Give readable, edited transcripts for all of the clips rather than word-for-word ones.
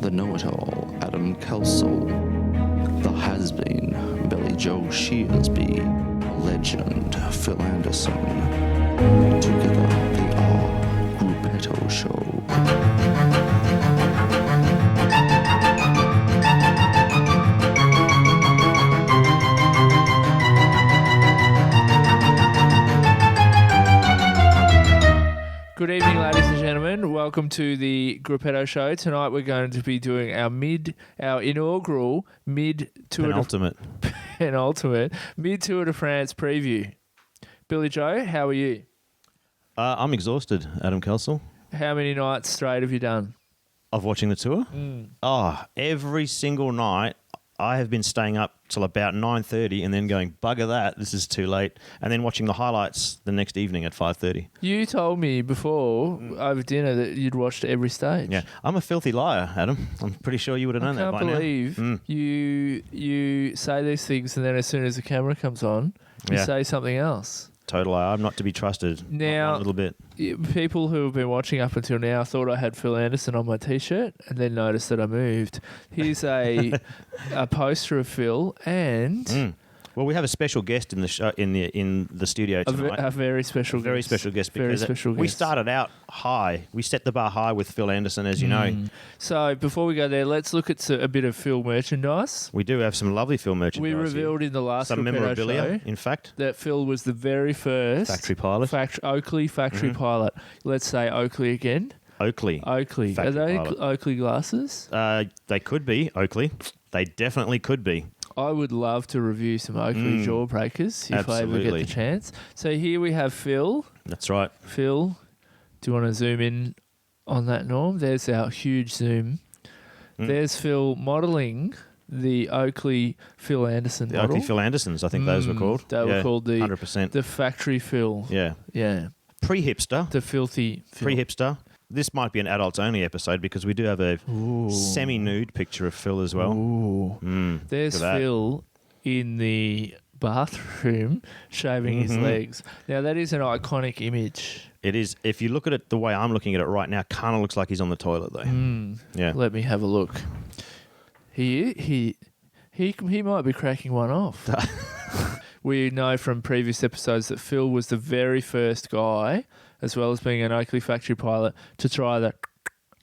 the know-it-all, Adam Kelsall, the has-been, Billy Joe Shieldsby, legend, Phil Anderson. Together they are Grupetto Show. Good evening, ladies and gentlemen. Welcome to the Grupetto Show. Tonight we're going to be doing our inaugural penultimate mid Tour de France preview. Billy Joe, how are you? I'm exhausted, Adam Kelsall. How many nights straight have you done? Of watching the tour? Every single night. I have been staying up till about 9:30 and then going, bugger that, this is too late, and then watching the highlights the next evening at 5:30. You told me before over dinner that you'd watched every stage. Yeah, I'm a filthy liar, Adam. I'm pretty sure you would have known that by now. I can't believe you say these things and then as soon as the camera comes on, you say something else. Total liar. I'm not to be trusted. Now, not a little bit. People who have been watching up until now thought I had Phil Anderson on my T-shirt and then noticed that I moved. Here's a poster of Phil and... Well, we have a special guest in the show, in the studio tonight. A very special guest. Very special guest because we started out high. We set the bar high with Phil Anderson, as you know. So before we go there, let's look at a bit of Phil merchandise. We do have some lovely Phil merchandise. We revealed in the last some memorabilia, show, in fact, that Phil was the very first factory pilot. Oakley factory pilot. Let's say Oakley again. Oakley. Are they Oakley glasses? They could be Oakley. They definitely could be. I would love to review some Oakley jawbreakers if I ever get the chance. So here we have Phil. That's right. Phil, do you want to zoom in on that, Norm? There's our huge zoom. There's Phil modelling the Oakley Phil Anderson model. Oakley Phil Andersons, I think those were called. They were called 100%. The factory Phil. Yeah. Yeah. Pre-hipster. The filthy Phil. Pre-hipster. This might be an adults-only episode because we do have a semi-nude picture of Phil as well. There's Phil in the bathroom shaving his legs. Now, that is an iconic image. It is. If you look at it the way I'm looking at it right now, kind of looks like he's on the toilet, though. Yeah. Let me have a look. He might be cracking one off. We know from previous episodes that Phil was the very first guy, as well as being an Oakley factory pilot, to try that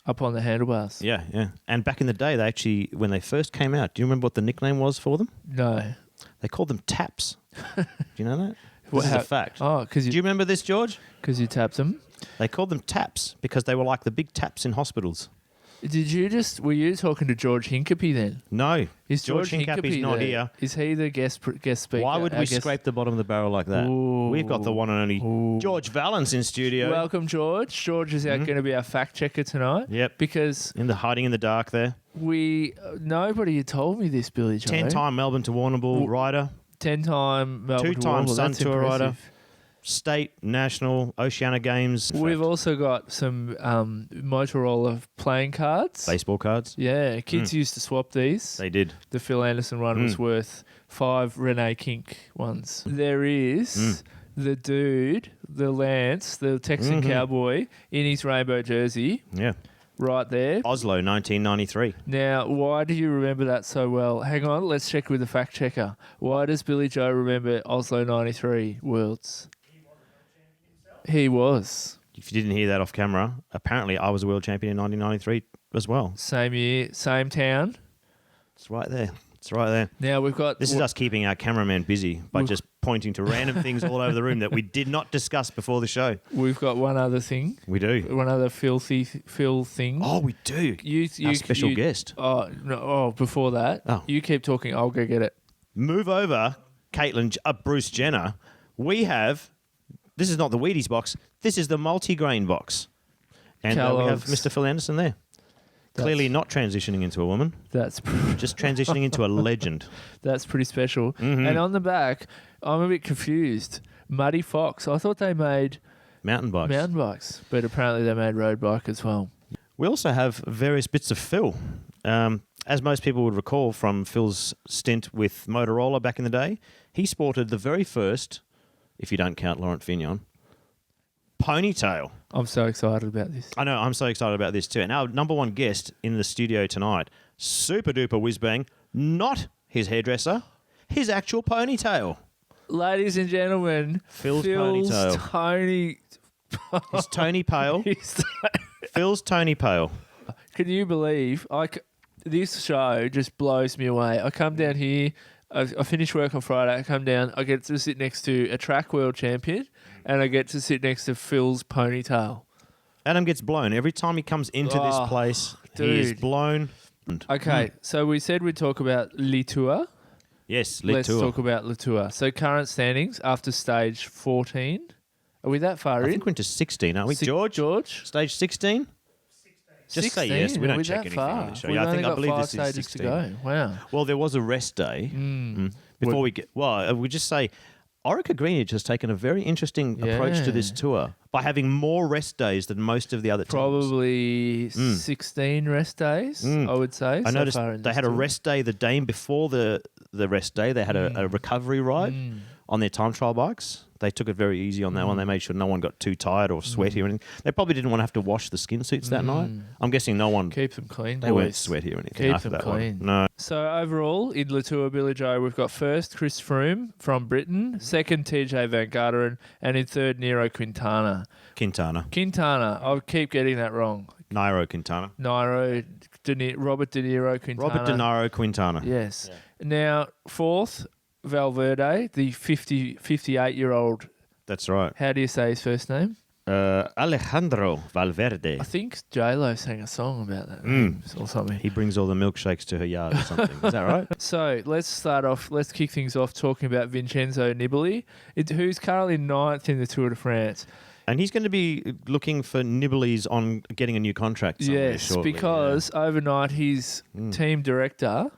up on the handlebars. Yeah, yeah. And back in the day, they actually, when they first came out, do you remember what the nickname was for them? No. They called them taps. Do you know that? This is a fact. Oh, do you remember this, George? Because you tapped them? They called them taps because they were like the big taps in hospitals. Were you talking to George Hincapie then? No. Is George Hincapie's not here. Is he the guest speaker? Why would we scrape the bottom of the barrel like that? Ooh. We've got the one and only George Valence in studio. Welcome, George. George is going to be our fact checker tonight. Yep. Because hiding in the dark there. Nobody had told me this, Billy Joe. 10-time Melbourne to Warrnambool rider. 10-time Melbourne to Warrnambool. 2-time Sun Tour rider. State, national, Oceania Games. We've also got some Motorola playing cards. Baseball cards. Yeah, kids used to swap these. They did. The Phil Anderson one was worth 5 Renee Kink ones. There is the dude, the Lance, the Texan cowboy in his rainbow jersey. Yeah. Right there. Oslo, 1993. Now, why do you remember that so well? Hang on, let's check with the fact checker. Why does Billy Joe remember Oslo 93 Worlds? He was. If you didn't hear that off camera, apparently I was a world champion in 1993 as well. Same year, same town. It's right there. It's right there. Now we've got... This is us keeping our cameraman busy by just pointing to random things all over the room that we did not discuss before the show. We've got one other thing. We do. One other filthy Phil thing. Oh, we do. Our special guest. Oh, no, before that. Oh. You keep talking. I'll go get it. Move over, Bruce Jenner. We have... This is not the Wheaties box. This is the multi-grain box. And we have Mr. Phil Anderson there. Clearly not transitioning into a woman. That's just transitioning into a legend. That's pretty special. And on the back, I'm a bit confused. Muddy Fox. I thought they made... Mountain bikes. But apparently they made road bike as well. We also have various bits of Phil. As most people would recall from Phil's stint with Motorola back in the day, he sported the very first... if you don't count Laurent Fignon, ponytail. I'm so excited about this. I know. I'm so excited about this too. And our number one guest in the studio tonight, super duper whiz bang, not his hairdresser, his actual ponytail. Ladies and gentlemen, Phil's ponytail. Tony. His Tony Pale. Phil's Tony Pale. Can you believe this show just blows me away? I come down here, I finish work on Friday, I come down, I get to sit next to a track world champion and I get to sit next to Phil's ponytail. Adam gets blown. Every time he comes into this place, he is dude. blown. Okay, so we said we'd talk about Le Tour. Yes, Let's talk about Le Tour. So current standings after stage 14. Are we that far I in? think we're into 16, aren't we? George? Stage 16? Just 16? say yes. We Are don't we check that anything far? on this show. We've Yeah, only I got believe 5 this is stages 16. to go. Wow. Well, there was a rest day. Before we get... Well, we just say Orica Greenwich has taken a very interesting approach to this tour by having more rest days than most of the other teams. Probably 16 rest days, I would say. I so noticed far in they this had a tour. rest day the day before the rest day. They had a recovery ride on their time trial bikes. They took it very easy on that one. They made sure no one got too tired or sweaty or anything. They probably didn't want to have to wash the skin suits that night. I'm guessing no one... Keep them clean. They weren't sweaty or anything Keep after them that clean. one. No. So overall, in Le Tour, Billy Joe, we've got first Chris Froome from Britain, second TJ Van Garderen, and in third Niro Quintana. Quintana. I keep getting that wrong. Nairo Quintana. Robert De Niro Quintana. Robert De Niro Quintana. Yes. Yeah. Now, fourth, Valverde, the 58-year-old. That's right. How do you say his first name? Alejandro Valverde. I think J-Lo sang a song about that name or something. He brings all the milkshakes to her yard or something. Is that right? So let's kick things off talking about Vincenzo Nibali, who's currently 9th in the Tour de France. And he's going to be looking for nibblies on getting a new contract somewhere shortly. Because overnight his team director,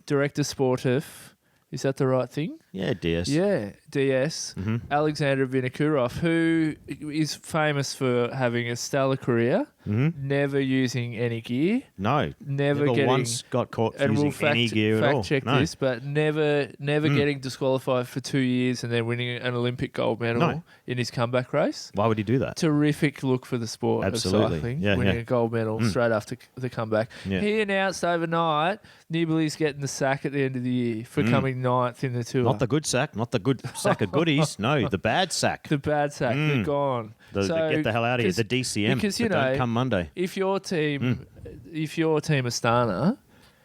director sportif, is that the right thing? Yeah, DS. Yeah, DS, Alexander Vinokurov, who is famous for having a stellar career, never using any gear. No. Never getting, once got caught and using we'll any gear at all. Fact check this, but never getting disqualified for 2 years and then winning an Olympic gold medal in his comeback race. Why would he do that? Terrific look for the sport of cycling, winning a gold medal straight after the comeback. Yeah. He announced overnight Nibali's getting the sack at the end of the year for coming 9th in the Tour. Not the good sack, not the good sack of goodies. No, the bad sack. The bad sack. They're gone. So get the hell out of here. The DCM. Because, don't come Monday. If your team Astana,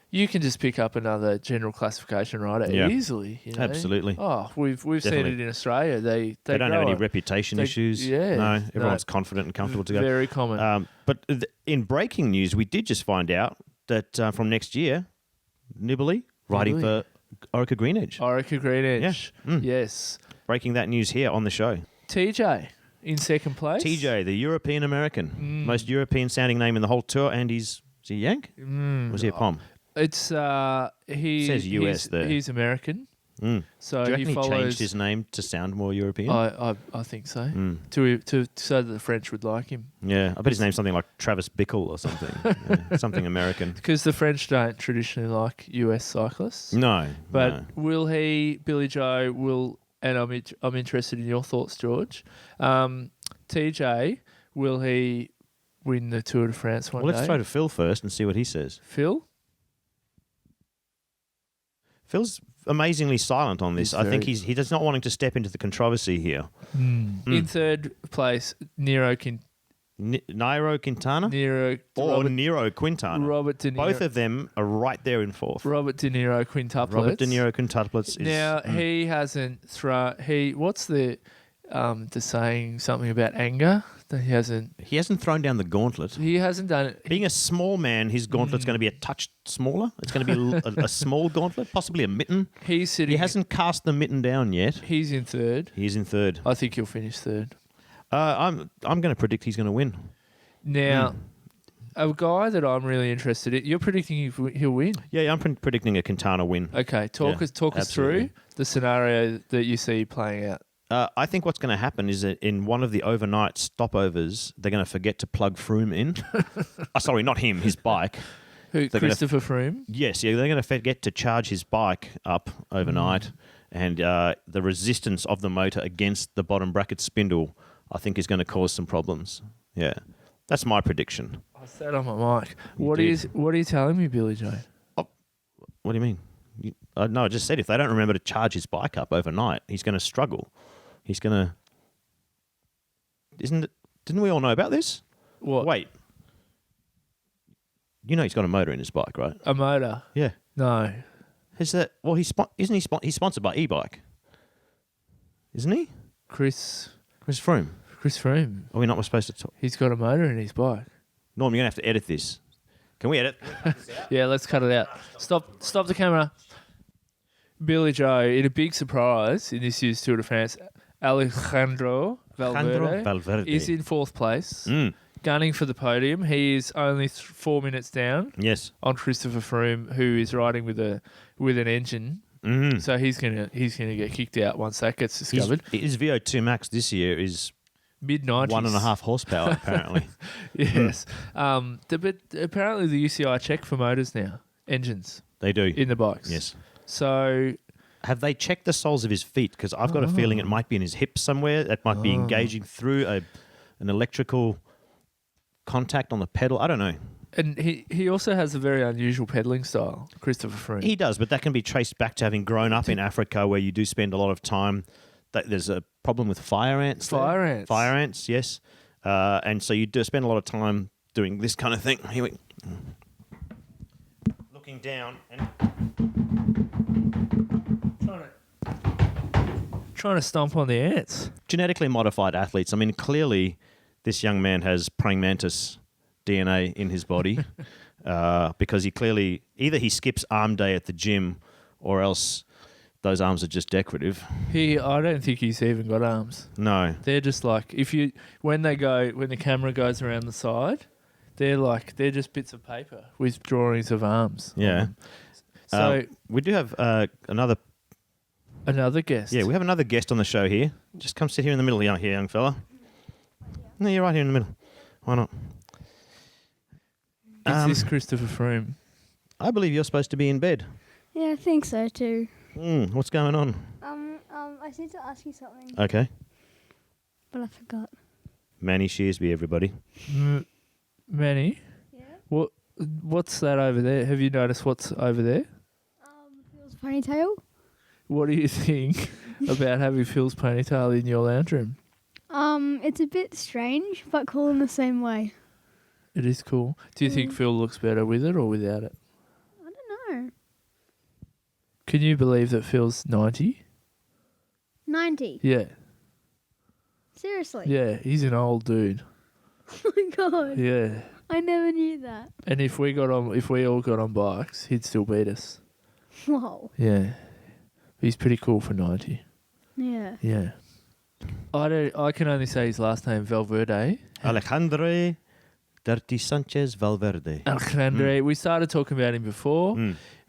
you can just pick up another general classification rider easily. You know? Absolutely. Oh, we've seen it in Australia. They don't have any reputation issues. Yeah. No, everyone's confident and comfortable to go. Very common. But in breaking news, we did just find out that from next year, Nibali riding for Orica Greenwich. Orica Greenwich. Yeah. Yes. Breaking that news here on the show. TJ in second place. TJ, the European American. Most European sounding name in the whole tour. And is he Yank? Was he a Pom? It's he says US there. He's American. So do you reckon he follows, changed his name to sound more European? I think so. To so that the French would like him. Yeah, I bet his name's something like Travis Bickle or something. Something American. Because the French don't traditionally like US cyclists. No. But will he, Billy Joe, and I'm interested in your thoughts, George. TJ, will he win the Tour de France one day? Let's throw to Phil first and see what he says. Phil? Phil's amazingly silent on this. I think he does not wanting to step into the controversy here. In third place, Nairo Quintana? Niro Quintana. Robert De Niro. Both of them are right there in fourth. Robert De Niro quintuplets. Robert De Niro quintuplets is... Now, he hasn't thrown... What's the saying something about anger? That he hasn't thrown down the gauntlet. He hasn't done it. Being a small man, his gauntlet's going to be a touch smaller. It's going to be a small gauntlet, possibly a mitten. He hasn't cast the mitten down yet. He's in third. He's in third. I think he'll finish third. I'm going to predict he's going to win. Now, a guy that I'm really interested in, you're predicting he'll win? Yeah, I'm predicting a Quintana win. Okay, talk us through the scenario that you see playing out. I think what's going to happen is that in one of the overnight stopovers, they're going to forget to plug Froome in. Sorry, not him, his bike. Who, Christopher Froome? Yes, they're going to forget to charge his bike up overnight, and the resistance of the motor against the bottom bracket spindle, I think, is going to cause some problems. Yeah. That's my prediction. I said on my mic. What are you telling me, Billy Joe? What do you mean? No, I just said if they don't remember to charge his bike up overnight, he's going to struggle. He's going to... Didn't we all know about this? What? Wait. You know he's got a motor in his bike, right? A motor? Yeah. No. Is that... Well, he's sponsored by e-bike. Isn't he? Chris Froome. Chris Froome. Are we not supposed to talk? He's got a motor in his bike. Norm, you're going to have to edit this. Can we edit? Yeah, let's cut it out. Stop the camera. Billy Joe, in a big surprise in this year's Tour de France, Alejandro Valverde is in 4th place, gunning for the podium. He is only 4 minutes down. Yes. On Christopher Froome, who is riding with an engine. Mm-hmm. So he's gonna get kicked out once that gets discovered. His VO2 max this year is mid-90s. 1.5 horsepower, apparently. Yes. But apparently the UCI check for motors now, engines. They do. In the bikes. Yes. So... Have they checked the soles of his feet? Because I've got a feeling it might be in his hips somewhere. It might be engaging through an electrical contact on the pedal. I don't know. And he also has a very unusual pedaling style, Christopher Froome. He does, but that can be traced back to having grown up in Africa where you do spend a lot of time. There's a problem with fire ants. Fire ants, yes. And so you do spend a lot of time doing this kind of thing. Here we looking down and trying to stomp on the ants. Genetically modified athletes. I mean, clearly this young man has praying mantis DNA in his body because he clearly either he skips arm day at the gym or else those arms are just decorative. I don't think he's even got arms. No. They're just like when the camera goes around the side, they're just bits of paper with drawings of arms. Yeah. So we do have another guest. Yeah, we have another guest on the show here. Just come sit here in the middle, young fella. No, you're right here in the middle. Why not? Is this Christopher Froome? I believe you're supposed to be in bed. Yeah, I think so too. What's going on? I need to ask you something. Okay. But I forgot. Manny Shearsby, everybody. Manny? Yeah? What's that over there? Have you noticed what's over there? Phil's ponytail. What do you think about having Phil's ponytail in your lounge room? It's a bit strange, but cool in the same way. It is cool. Do you think Phil looks better with it or without it? I don't know. Can you believe that Phil's 90? 90? Yeah. Seriously? Yeah, he's an old dude. Oh my god. Yeah. I never knew that. And if we all got on bikes, he'd still beat us. Whoa. Yeah. He's pretty cool for 90. Yeah. Yeah. I can only say his last name, Valverde. Alejandro Dirty Sanchez Valverde. Alejandro. We started talking about him before.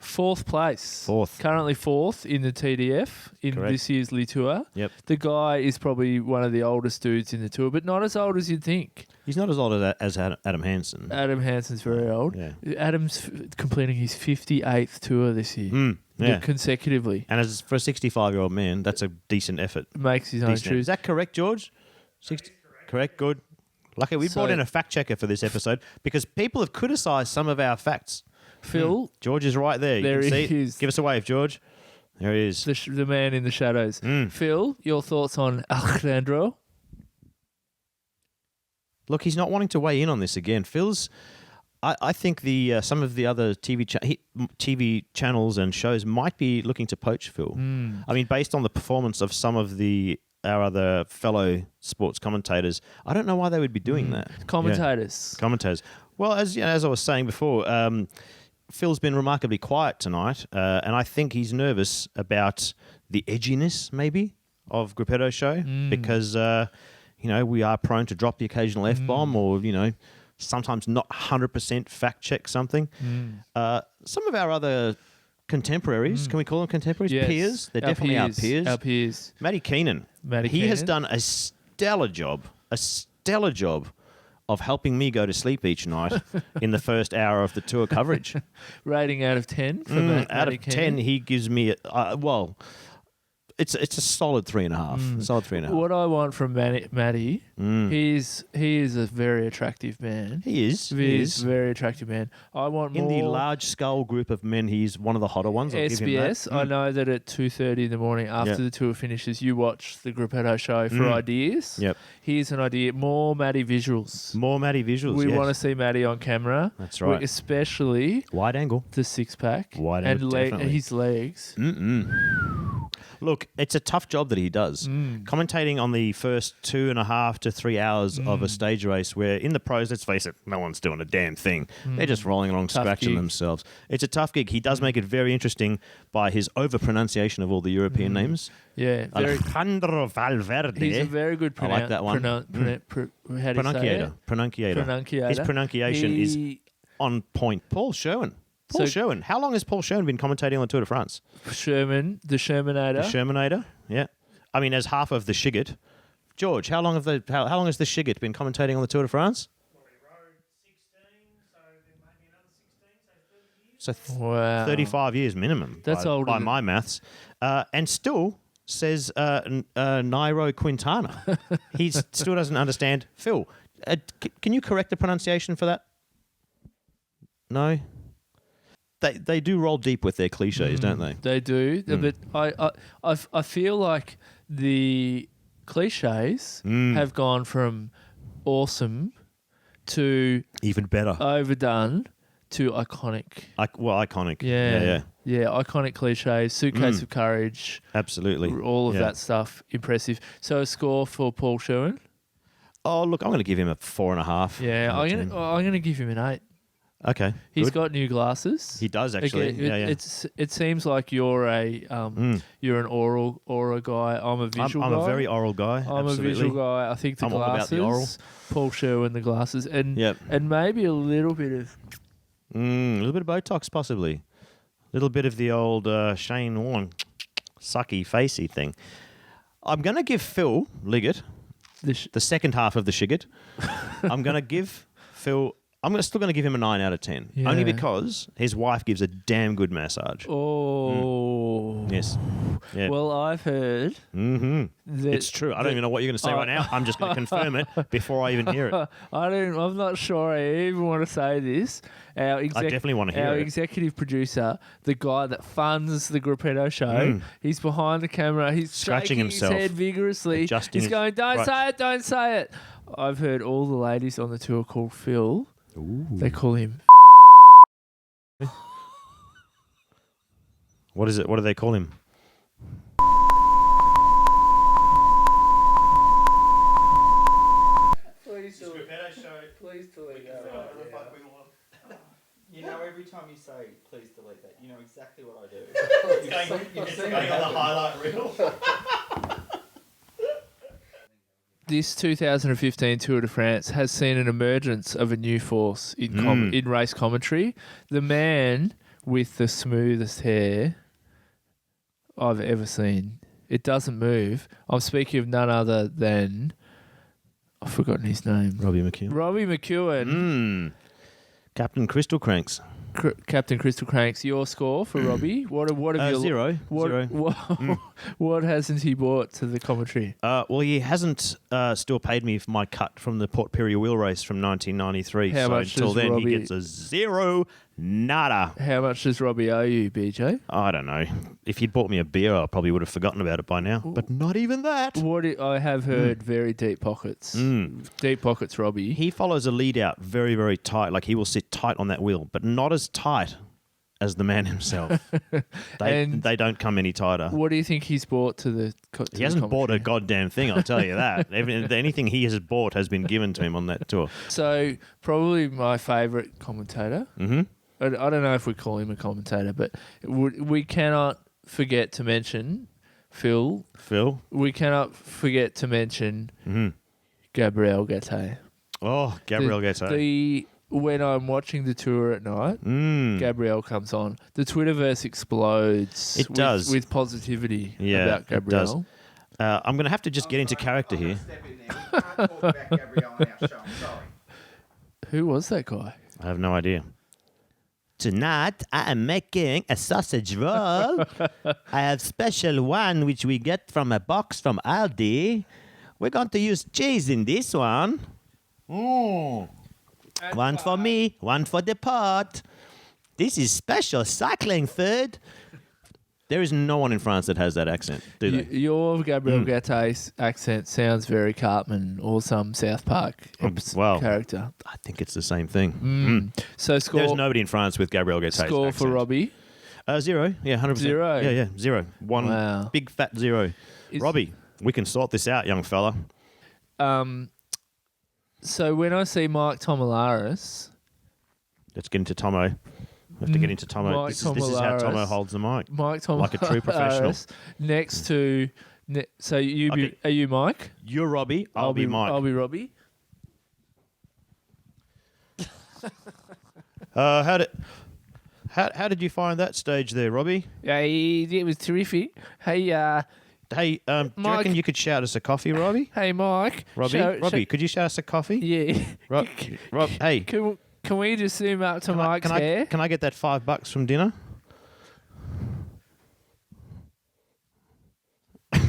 4th place. Currently 4th in the TDF in this year's Le Tour. Yep. The guy is probably one of the oldest dudes in the Tour, but not as old as you'd think. He's not as old as Adam Hansen. Adam Hansen's very old. Yeah. Adam's completing his 58th Tour this year. Yeah. Consecutively. And as for a 65-year-old man, that's a decent effort. Makes his own shoes. Is that correct, George? 60? Correct, good. Lucky we brought in a fact checker for this episode because people have criticised some of our facts. Phil. George is right there. There you can he see is. Give us a wave, George. There he is. The man in the shadows. Phil, your thoughts on Alejandro? Look, he's not wanting to weigh in on this again. Phil's... I think some of the other TV channels and shows might be looking to poach Phil. I mean, based on the performance of some of our other fellow sports commentators, I don't know why they would be doing that. Commentators. Yeah. Commentators. Well, as I was saying before, Phil's been remarkably quiet tonight, and I think he's nervous about the edginess, maybe, of Grupetto's show because, we are prone to drop the occasional F-bomb or, sometimes not 100% fact check something. Some of our other contemporaries, can we call them contemporaries? Yes. Peers? They're definitely our peers. Our peers. Matty Keenan. He has done a stellar job of helping me go to sleep each night in the first hour of the tour coverage. Rating out of 10 for Matty out of Keenan? 10, he gives me, it's a solid 3.5. Solid 3.5. What I want from Matty, he is a very attractive man. He is. He is a very attractive man. I want In more. the large skull group of men, he's one of the hotter ones. I'll give him that. SBS. I know that at 2:30 in the morning after the tour finishes, you watch the Grupetto show for ideas. Yep. Here's an idea: more Matty visuals. More Matty visuals. We yes. want to see Matty on camera. That's right. Especially Wide angle. the six pack Wide and angle, definitely. his legs. Look, it's a tough job that he does. Commentating on the first 2.5 to 3 hours of a stage race where in the pros, let's face it, no one's doing a damn thing. They're just rolling along, Tough scratching gig. themselves. It's a tough gig. He does make it very interesting by his over-pronunciation of all the European names. Yeah, Alejandro Valverde. he's a very good I like that one. how do you say it? Pronunciator. Pronunciator. His pronunciation is on point. Paul Sherwin. Paul Sherwin. How long has Paul Sherwin been commentating on the Tour de France? The Shermanator. The Shermanator. Yeah. I mean, as half of the Shiggert. George, how long has the Shiggert been commentating on the Tour de France? So Wow. 35 years minimum. That's by, older by than- my maths. And still says Nairo Quintana. He still doesn't understand. Phil, can you correct the pronunciation for that? No? They do roll deep with their cliches, don't they? They do, but I feel like the cliches have gone from awesome to Even better. overdone to iconic. Iconic. Yeah, Yeah. iconic cliches, suitcase of courage, Absolutely. all of Yeah. that stuff. Impressive. So a score for Paul Sherwin. Oh, look, I'm going to give him a 4.5. Yeah, out of I'm 10. gonna give him an 8. Okay. He's good. got new glasses. He does actually. Again, it seems like you're you're an aura guy. I'm a visual I'm guy. a very oral guy. I'm absolutely. a visual guy. I think the I'm all about glasses. the oral. Paul Sherwin, the glasses, and Yep. and maybe a little bit of A little bit of Botox, possibly. A little bit of the old Shane Warne sucky facey thing. I'm going to give Phil Liggett the second half of the Shiggert. I'm going to give Phil. Still going to give him a 9 out of 10. Yeah. Only because his wife gives a damn good massage. Oh. Yes. Yeah. Well, I've heard that It's true. I don't even know what you're going to say right now. I'm just going to confirm it before I even hear it. I'm not sure I even want to say this. I definitely want to hear our it. executive producer, the guy that funds the Grupetto show, he's behind the camera. He's Scratching shaking himself. his head vigorously. Adjusting He's his going, "Don't crotch." say it, don't say it." I've heard all the ladies on the tour call Phil. They call him. What is it? What do they call him? Please delete that. You know, every time you say, please delete that, you know exactly what I do. It's going on the highlight reel. This 2015 Tour de France has seen an emergence of a new force in race commentary. The man with the smoothest hair I've ever seen. It doesn't move. I'm speaking of none other than... I've forgotten his name. Robbie McEwen. Robbie McEwen. Captain Crystal Cranks. Captain Crystal Cranks, your score for Robbie? What have you... Zero. What hasn't he brought to the commentary? Well, he hasn't still paid me for my cut from the Port Pirie wheel race from 1993. How so much until does then, Robbie- he gets a zero nada. How much does Robbie owe you, BJ? I don't know. If he'd bought me a beer, I probably would have forgotten about it by now. But not even that. I have heard very deep pockets. Deep pockets, Robbie. He follows a lead out very, very tight. Like he will sit tight on that wheel, but not as tight as the man himself. They don't come any tighter. What do you think he's brought to the He hasn't bought a goddamn thing, I'll tell you that. Anything he has bought has been given to him on that tour. So, probably my favourite commentator. Mm-hmm. I don't know if we call him a commentator, but we cannot forget to mention Phil. We cannot forget to mention Gabriel Gattei. Oh, Gabriel Gattei. When I'm watching the tour at night, Gabriel comes on. The Twitterverse explodes. It does. With positivity Yeah, about it Gabriel. does. I'm going to have to just get into character here. Who was that guy? I have no idea. Tonight, I am making a sausage roll. I have special one which we get from a box from Aldi. We're going to use cheese in this one. One for me, one for the pot. This is special cycling food. There is no one in France that has that accent, do they? Your Gabriel Gatte's accent sounds very Cartman or some South Park character. I think it's the same thing. So score. There's nobody in France with Gabriel Gatte's Score accent. for Robbie. 0. Yeah, 100%. 0? Yeah, 0. One Wow. big fat 0. Robbie, we can sort this out, young fella. So when I see Mike Tomalaris, Let's get into Tomo. We have to get into Tomo. Mike This is how Tomo holds the mic. Mike Tomalaris, Like a true professional. next to, so are you Mike? You're Robbie. I'll be Mike. I'll be Robbie. How did you find that stage there, Robbie? Hey, it was terrific. Hey, Hey, do you Mike. reckon you could shout us a coffee, Robbie? hey, Mike. Robbie, could you shout us a coffee? Yeah. Rob, hey, Can we just zoom up to Mike's hair? Can I get that $5 from dinner?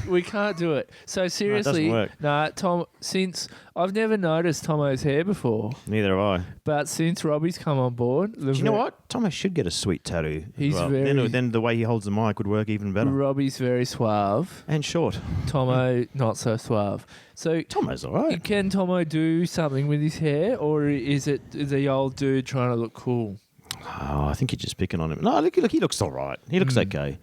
We can't do it. So seriously, work. Tom. Since I've never noticed Tomo's hair before, Neither have I. but since Robbie's come on board, Do you know what? Tomo should get a sweet tattoo. as He's well. very- Then the way he holds the mic would work even better. Robbie's very suave. And short. Tomo not so suave. So Tomo's all right. can Tomo do something with his hair, or is it the old dude trying to look cool? Oh, I think you're just picking on him. No, look, he looks all right. He looks okay.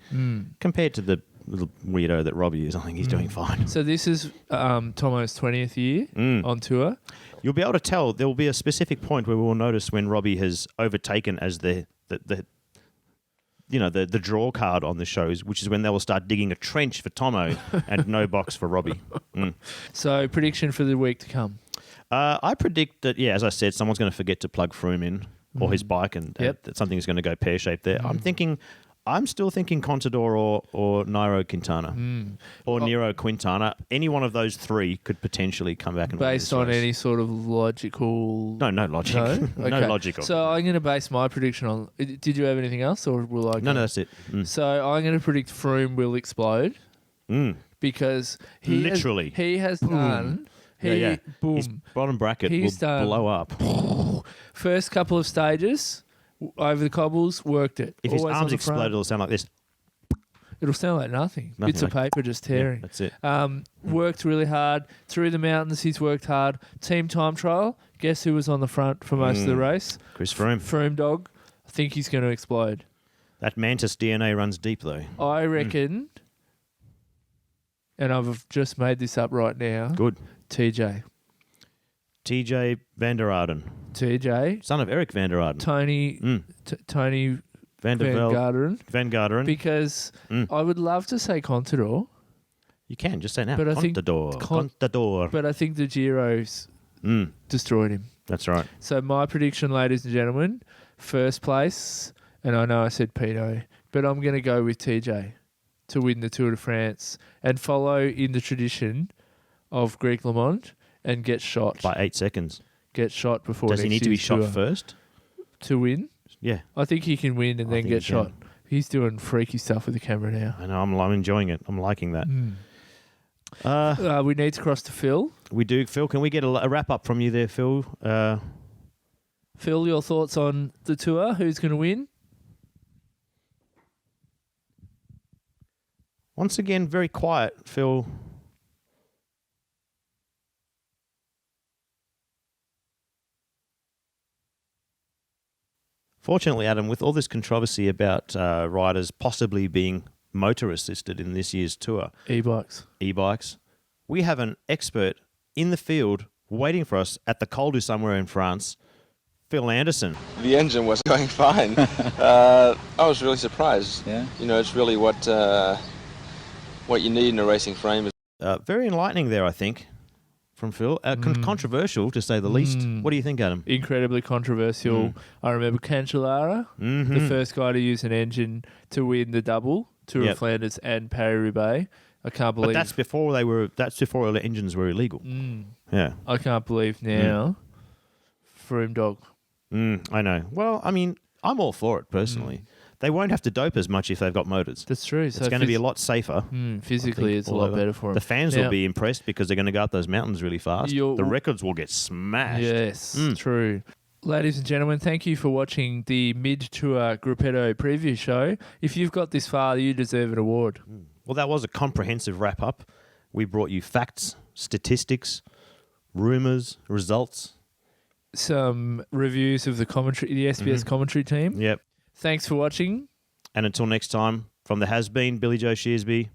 Compared to the little weirdo that Robbie is, I think he's doing fine. So this is Tomo's 20th year on tour. You'll be able to tell. There will be a specific point where we will notice when Robbie has overtaken as the draw card on the shows, which is when they will start digging a trench for Tomo and no box for Robbie. So prediction for the week to come. I predict that, as I said, someone's going to forget to plug Froome in or his bike, and that something's going to go pear-shaped there. I'm still thinking Contador or Nairo Quintana or Nero Quintana. Any one of those three could potentially come back and win Based this on race. any sort of logical... No logic. No? No Okay. logic. So I'm going to base my prediction on... Did you have anything else, or will I... No, that's it. So I'm going to predict Froome will explode because Literally. he has done... Boom. His bottom bracket He's will done- blow up. First couple of stages over the cobbles, worked it. If his Always on arms the explode, front. it'll sound like this. It'll sound like nothing. Nothing Bits of like- paper just tearing. That's it. Worked really hard. Through the mountains, he's worked hard. Team time trial. Guess who was on the front for most of the race? Chris Froome. Froome dog. I think he's going to explode. That mantis DNA runs deep, though. I reckon, and I've just made this up right now, Good. TJ. TJ Van der Arden. TJ. Son of Eric Van der Arden. Tony Tony Van der Van Velde. Garderen. Van Garderen. Because I would love to say Contador, You can, just say now. But I think Contador. but I think the Giro's destroyed him. That's right. So my prediction, ladies and gentlemen, first place, and I know I said Pino, but I'm going to go with TJ to win the Tour de France and follow in the tradition of Greg LeMond and get shot. By 8 seconds. Get shot before Does he next need to be year's shot tour. first? To win? Yeah. I think he can win and I then think get he can. shot. He's doing freaky stuff with the camera now. I know. I'm enjoying it. I'm liking that. We need to cross to Phil. We do. Phil, can we get a wrap up from you there, Phil? Phil, your thoughts on the tour? Who's going to win? Once again, very quiet, Phil. Fortunately, Adam, with all this controversy about riders possibly being motor assisted in this year's tour, E-bikes. we have an expert in the field waiting for us at the Col du somewhere in France, Phil Anderson. The engine was going fine. I was really surprised. Yeah. You know, it's really what you need in a racing frame. Very enlightening there, I think, from Phil. Controversial, to say the least. What do you think, Adam? Incredibly controversial. I remember Cancellara, the first guy to use an engine to win the double, Tour of Flanders and Paris-Roubaix. I can't believe... But that's before the engines were illegal. Yeah. I can't believe now. Froome dog. I know. Well, I mean, I'm all for it personally. They won't have to dope as much if they've got motors. That's true. It's going to be a lot safer. Physically, it's a lot better for them. The fans will be impressed because they're going to go up those mountains really fast. The records will get smashed. Yes, true. Ladies and gentlemen, thank you for watching the mid-tour Grupetto preview show. If you've got this far, you deserve an award. Well, that was a comprehensive wrap-up. We brought you facts, statistics, rumours, results. Some reviews of the commentary, the SBS commentary team. Yep. Thanks for watching. And until next time, from the has-been, Billy Joe Shearsby.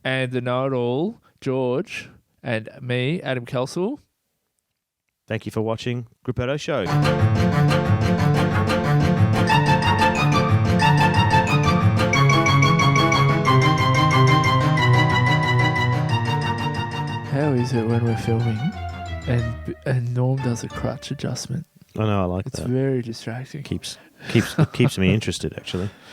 And the know-it-all, George, and me, Adam Kelsall. Thank you for watching Grupetto Show. How is it when we're filming and Norm does a crutch adjustment? I know, I like It's that. very distracting. Keeps me interested, actually.